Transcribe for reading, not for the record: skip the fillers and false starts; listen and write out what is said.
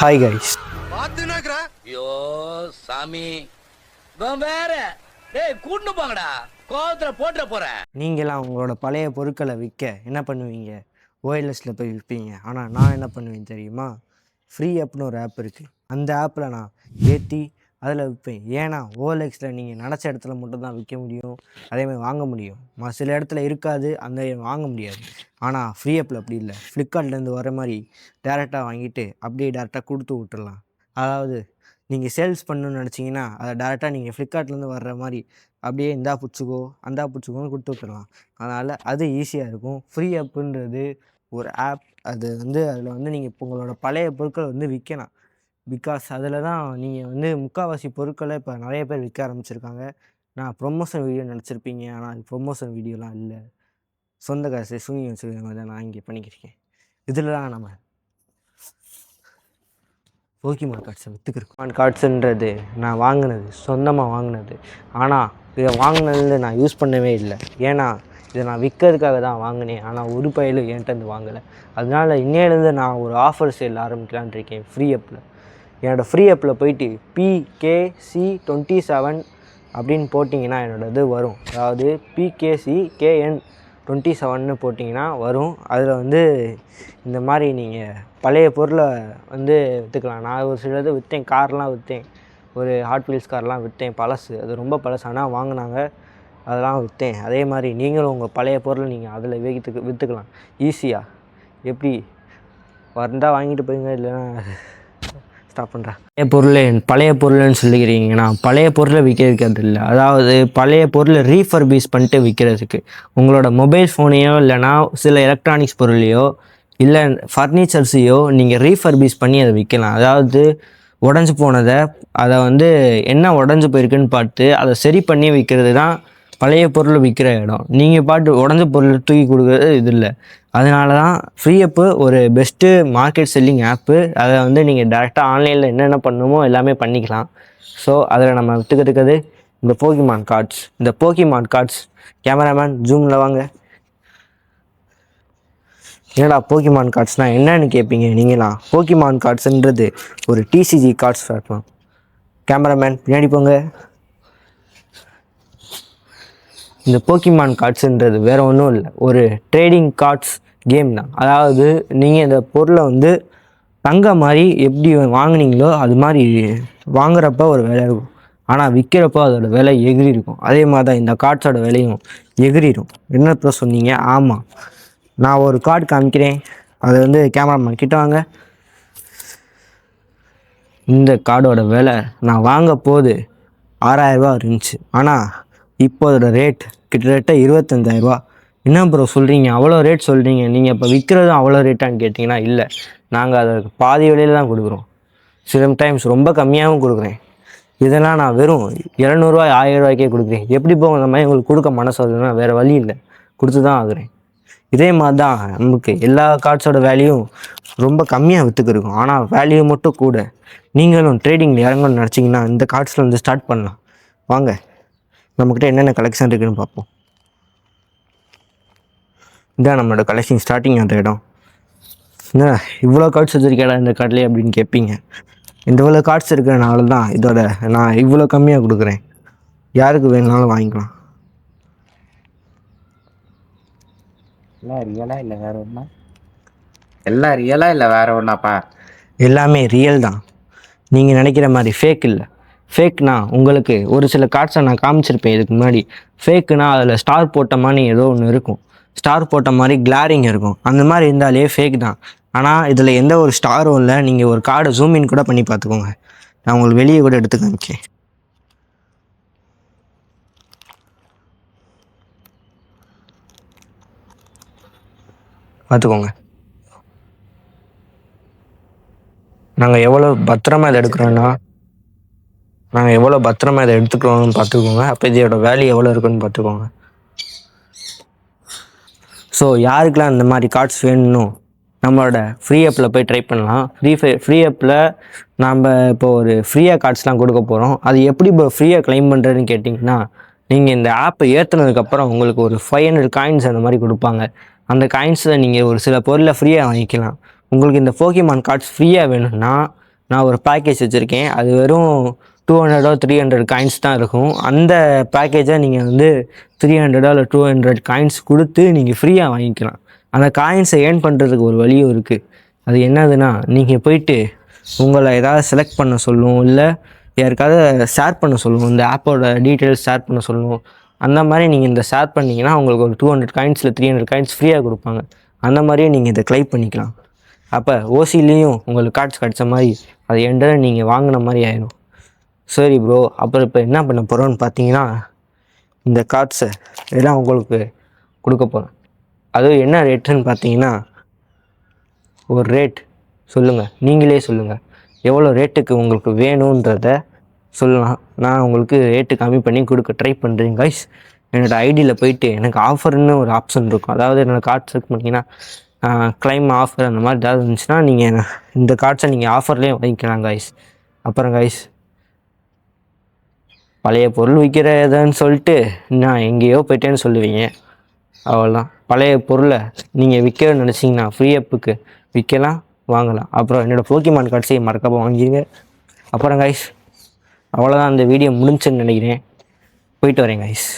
Hi guys. ஐயோ சாமி வேற டேய் கூட்டு போங்கடா கோவத்துல போட்டுற போறேன். நீங்களாம் உங்களோட பழைய பொருட்களை விற்க என்ன பண்ணுவீங்க? ஓஎல்எஸில் போய் விற்பீங்க. ஆனால் நான் என்ன பண்ணுவேன் தெரியுமா? ஃப்ரீ ஆப்னு ஒரு ஆப் இருக்குது. அந்த ஆப்பில் நான் ஏற்றி அதில் விற்பேன். ஏன்னா ஓஎல்எக்ஸில் நீங்கள் நினச்ச இடத்துல மட்டும்தான் விற்க முடியும், அதேமாதிரி வாங்க முடியும். சில இடத்துல இருக்காது, அந்த வாங்க முடியாது. ஆனால் ஃப்ரீ ஆப்பில் அப்படி இல்லை. ஃப்ளிப்கார்ட்லேருந்து வர மாதிரி டேரெக்டாக வாங்கிட்டு அப்படியே டேரெக்டாக கொடுத்து விட்டுடலாம். அதாவது நீங்கள் சேல்ஸ் பண்ணணுன்னு நினச்சிங்கன்னா அதை டேரெக்டாக நீங்கள் ஃப்ளிப்கார்ட்லேருந்து வர்ற மாதிரி அப்படியே இந்தா பிடிச்சிக்கோ அந்தா பிடிச்சிக்கோன்னு கொடுத்து விட்டுடலாம். அதனால் அது ஈஸியாக இருக்கும். ஃப்ரீ ஆப்புன்றது ஒரு ஆப். அது அதில் நீங்கள் இப்போ உங்களோட பழைய பொருட்களை விற்கலாம். பிகாஸ் அதில் தான் நீங்கள் முக்கால்வாசி பொருட்களை இப்போ நிறைய பேர் விற்க ஆரம்பிச்சிருக்காங்க. நான் ப்ரொமோஷன் வீடியோ நினச்சிருப்பீங்க, ஆனால் அது ப்ரொமோஷன் வீடியோலாம் இல்லை. சொந்த காசு சூனி வச்சுருக்க தான் நான் இங்கே பண்ணிக்கிருக்கேன். இதில் தான் நம்ம போக்கிமான் கார்ட்ஸை விற்றுக்கிருக்கோம். கார்ட்ஸுன்றது நான் வாங்கினது, சொந்தமாக வாங்கினது. ஆனால் இதை வாங்கினதுல நான் யூஸ் பண்ணவே இல்லை. ஏன்னா இதை நான் விற்கிறதுக்காக தான் வாங்கினேன். ஆனால் ஒரு பயிலும் என்கிட்ட வாங்கலை. அதனால் இன்னையிலேருந்து நான் ஒரு ஆஃபர் சேல் ஆரம்பிக்கலான் இருக்கேன் ஃப்ரீ ஆப்பில். என்னோடய ஃப்ரீ ஆப்பில் போயிட்டு PKC27 அப்படின்னு போட்டிங்கன்னா என்னோடய இது வரும். அதாவது PKCKN27ன்னு போட்டிங்கன்னா வரும். அதில் இந்த மாதிரி நீங்கள் பழைய பொருளை விற்றுக்கலாம். நான் ஒரு சிலது விற்றேன், கார்லாம் விற்றேன். ஒரு ஹாட் வீல்ஸ் கார்லாம் விற்றேன், பழசு. அது ரொம்ப பழசு, ஆனால் வாங்கினாங்க, அதெல்லாம் விற்றேன். அதே மாதிரி நீங்களும் உங்கள் பழைய பொருளை நீங்கள் அதில் விற்றுக்கலாம் ஈஸியாக. எப்படி வந்தால் வாங்கிட்டு போய்ங்க, இல்லைன்னா ஸ்டாப் பண்ணுறேன். பழைய பொருள்னு சொல்லிக்கிறீங்கன்னா பழைய பொருளை விற்கிறதுக்கு இல்லை. அதாவது பழைய பொருளை ரீஃபர்பிஷ் பண்ணிட்டு விற்கிறதுக்கு. உங்களோட மொபைல் ஃபோனையோ இல்லைனா சில எலக்ட்ரானிக்ஸ் பொருளையோ இல்லை ஃபர்னிச்சர்ஸையோ நீங்கள் ரீஃபர்பிஷ் பண்ணி அதை விற்கலாம். அதாவது உடஞ்சி போனதை அதை என்ன உடஞ்சி போயிருக்குன்னு பார்த்து அதை சரி பண்ணி விற்கிறது தான் பழைய பொருள் விற்கிற இடம். நீங்கள் பாட்டு உடஞ்ச பொருள் தூக்கி கொடுக்குறது இது இல்லை. அதனால தான் ஃப்ரீ ஆப்பு ஒரு பெஸ்ட்டு மார்க்கெட் செல்லிங் ஆப்பு. அதை நீங்கள் டேரெக்டாக ஆன்லைனில் என்னென்ன பண்ணணுமோ எல்லாமே பண்ணிக்கலாம். ஸோ அதில் நம்ம விற்றுக்கிட்டு இந்த போக்கிமான் கார்ட்ஸ். இந்த போக்கிமான் கார்ட்ஸ் கேமராமேன் ஜூமில் வாங்க. என்னடா போக்கிமான் கார்ட்ஸ்னால் என்னன்னு கேட்பீங்க நீங்களாம். போக்கிமான் கார்ட்ஸுன்றது ஒரு TCG கார்ட்ஸ் பிளாட்ஃபார்ம். கேமராமேன் பின்னாடி போங்க. இந்த போக்கிமான் கார்ட்ஸுன்றது வேறு ஒன்றும் இல்லை, ஒரு ட்ரேடிங் கார்ட்ஸ் கேம் தான். அதாவது நீங்கள் இந்த பொருளை தங்க மாதிரி எப்படி வாங்கினீங்களோ அது மாதிரி வாங்குறப்ப ஒரு விலை இருக்கும், ஆனால் விற்கிறப்போ அதோட விலை எகிரி இருக்கும். அதே மாதிரி தான் இந்த கார்ட்ஸோட விலையும் எகிரிடும். என்னப்போ சொன்னீங்க? ஆமாம், நான் ஒரு கார்டு காமிக்கிறேன். அது கேமராமேன் கிட்ட வாங்க. இந்த கார்டோட விலை நான் வாங்க போது 6000 ரூபா இருந்துச்சு. ஆனால் இப்போ அதோட ரேட் கிட்டத்தட்ட 25,000 ரூபா. என்ன ப்ரோ சொல்கிறீங்க, அவ்வளோ ரேட் சொல்கிறீங்க, நீங்கள் இப்போ விற்கிறதும் அவ்வளோ ரேட்டான்னு கேட்டிங்கன்னா இல்லை, நாங்கள் அதை பாதி விலையில் தான் கொடுக்குறோம். சில டைம்ஸ் ரொம்ப கம்மியாகவும் கொடுக்குறேன். இதெல்லாம் நான் வெறும் 700 ரூபா 1000 ரூபாய்க்கே கொடுக்குறேன். எப்படி போகும் அந்த மாதிரி உங்களுக்கு கொடுக்க மனசு வருதுன்னா வேறு வழி இல்லை, கொடுத்து தான் ஆகுறேன். இதே மாதிரி தான் நமக்கு எல்லா கார்ட்ஸோட வேல்யூவும் ரொம்ப கம்மியாக விற்றுக்கிருக்கும், ஆனால் வேல்யூ மட்டும் கூட. நீங்களும் ட்ரேடிங்கில் இறங்கணும்னு நினச்சிங்கன்னா இந்த கார்ட்ஸில் ஸ்டார்ட் பண்ணலாம். வாங்க, நம்மக்கிட்ட என்னென்ன கலெக்ஷன் இருக்குதுன்னு பார்ப்போம். இதான் நம்மளோட கலெக்ஷன் ஸ்டார்டிங் அந்த இடம். என்ன இவ்வளோ கார்ட்ஸ் வச்சுருக்கேடா இந்த கார்ட்லேயே அப்படின்னு கேட்பீங்க. இந்த இவ்வளோ கார்ட்ஸ் இருக்கிறனால தான் இதோட நான் இவ்வளோ கம்மியாக கொடுக்குறேன். யாருக்கு வேணுனாலும் வாங்கிக்கலாம். எல்லாம் ரியலா இல்லை வேற ஒன்றா? எல்லாம் ரியலா இல்லை வேற ஒன்றாப்பா? எல்லாமே ரியல் தான். நீங்கள் நினைக்கிற மாதிரி ஃபேக் இல்லை. ஃபேக்னா உங்களுக்கு ஒரு சில கார்ட்ஸை நான் காமிச்சிருப்பேன் இதுக்கு முன்னாடி. ஃபேக்குனா அதில் ஸ்டார் போட்ட மாதிரி ஏதோ ஒன்று இருக்கும், ஸ்டார் போட்ட மாதிரி கிளாரிங் இருக்கும். அந்த மாதிரி இருந்தாலே ஃபேக் தான். ஆனால் இதில் எந்த ஒரு ஸ்டாரும் இல்லை. நீங்கள் ஒரு கார்டை ஜூமின் கூட பண்ணி பார்த்துக்கோங்க. நான் உங்களுக்கு வெளியே கூட எடுத்து காமிக்கேன். பார்த்துக்கோங்க, நாங்கள் எவ்வளோ பத்திரமா இதை எடுக்கிறோன்னா எடுத்துக்கிறோன்னு பார்த்துக்கோங்க. அப்போ இதோட வேல்யூ எவ்வளோ இருக்குன்னு பார்த்துக்கோங்க. ஸோ யாருக்கெல்லாம் இந்த மாதிரி கார்ட்ஸ் வேணும் நம்மளோட ஃப்ரீ ஆப்பில் போய் ட்ரை பண்ணலாம். ஃப்ரீ ஆப்பில் நாம் இப்போ ஒரு ஃப்ரீயாக கார்ட்ஸ்லாம் கொடுக்க போகிறோம். அது எப்படி இப்போ ஃப்ரீயாக க்ளைம் பண்ணுறதுன்னு கேட்டிங்கன்னா, நீங்கள் இந்த ஆப்பை ஏற்றுனதுக்கப்புறம் உங்களுக்கு ஒரு 500 காயின்ஸ் அந்த மாதிரி கொடுப்பாங்க. அந்த காயின்ஸில் நீங்கள் ஒரு சில பொருளை ஃப்ரீயாக வாங்கிக்கலாம். உங்களுக்கு இந்த போக்கிமான் கார்ட்ஸ் ஃப்ரீயாக வேணும்னா நான் ஒரு பேக்கேஜ் வச்சுருக்கேன். அது வெறும் 200 300 காயின்ஸ் தான் இருக்கும். அந்த பேக்கேஜை நீங்கள் வந்து 300 இல்லை 200 காயின்ஸ் கொடுத்து நீங்கள் ஃப்ரீயாக வாங்கிக்கலாம். அந்த காயின்ஸை ஏர்ன் பண்ணுறதுக்கு ஒரு வழியும் இருக்குது. அது என்னதுன்னா, நீங்கள் போயிட்டு உங்களை ஏதாவது செலக்ட் பண்ண சொல்லும், இல்லை யாருக்காவது ஷேர் பண்ண சொல்லும், இந்த ஆப்போட டீட்டெயில்ஸ் ஷேர் பண்ண சொல்லும். அந்த மாதிரி நீங்கள் இந்த ஷேர் பண்ணிங்கன்னா உங்களுக்கு ஒரு 200 காயின்ஸ் இல்லை 300 காயின்ஸ் ஃப்ரீயாக கொடுப்பாங்க. அந்த மாதிரியே நீங்கள் இதை கிளைம் பண்ணிக்கலாம். அப்போ ஓசிலையும் உங்களுக்கு கார்ட்ஸ் கிடச்ச மாதிரி அது எண்டரை நீங்கள் வாங்கின மாதிரி ஆயிடும். சரி ப்ரோ, அப்புறம் இப்போ என்ன பண்ண போகிறோன்னு பார்த்தீங்கன்னா, இந்த கார்ட்ஸை எல்லாம் உங்களுக்கு கொடுக்க போகிறேன். அதுவும் என்ன ரேட்டுன்னு பார்த்தீங்கன்னா, ஒரு ரேட் சொல்லுங்கள், நீங்களே சொல்லுங்கள் எவ்வளோ ரேட்டுக்கு உங்களுக்கு வேணுன்றத சொல்லலாம். நான் உங்களுக்கு ரேட்டு கம்மி பண்ணி கொடுக்க ட்ரை பண்ணுறேன் கைஸ். என்னோடய ஐடியில் போயிட்டு எனக்கு ஆஃபர்னு ஒரு ஆப்ஷன் இருக்கும். அதாவது என்னோடய கார்ட் செலக்ட் பண்ணிங்கன்னா கிளைம் ஆஃபர் அந்த மாதிரி ஏதாவது இருந்துச்சுன்னா நீங்கள் இந்த கார்ட்ஸை நீங்கள் ஆஃபர்லேயே வாங்கிக்கலாம் கைஸ். அப்புறம் கைஸ், பழைய பொருள் விற்கிறதுன்னு சொல்லிட்டு நான் எங்கேயோ போயிட்டேன்னு சொல்லுவீங்க. அவ்வளோதான். பழைய பொருளை நீங்கள் விற்கணும்னு நினச்சிங்கன்னா ஃப்ரீ அப்புக்கு விற்கலாம், வாங்கலாம். அப்புறம் என்னோடய போக்கிமான் கார்ட்ஸையும் மறக்காமல் வாங்கிடுங்க. அப்புறம் கைஸ், அவ்வளோதான். அந்த வீடியோ முடிஞ்சுன்னு நினைக்கிறேன். போயிட்டு வரேன் கைஸ்.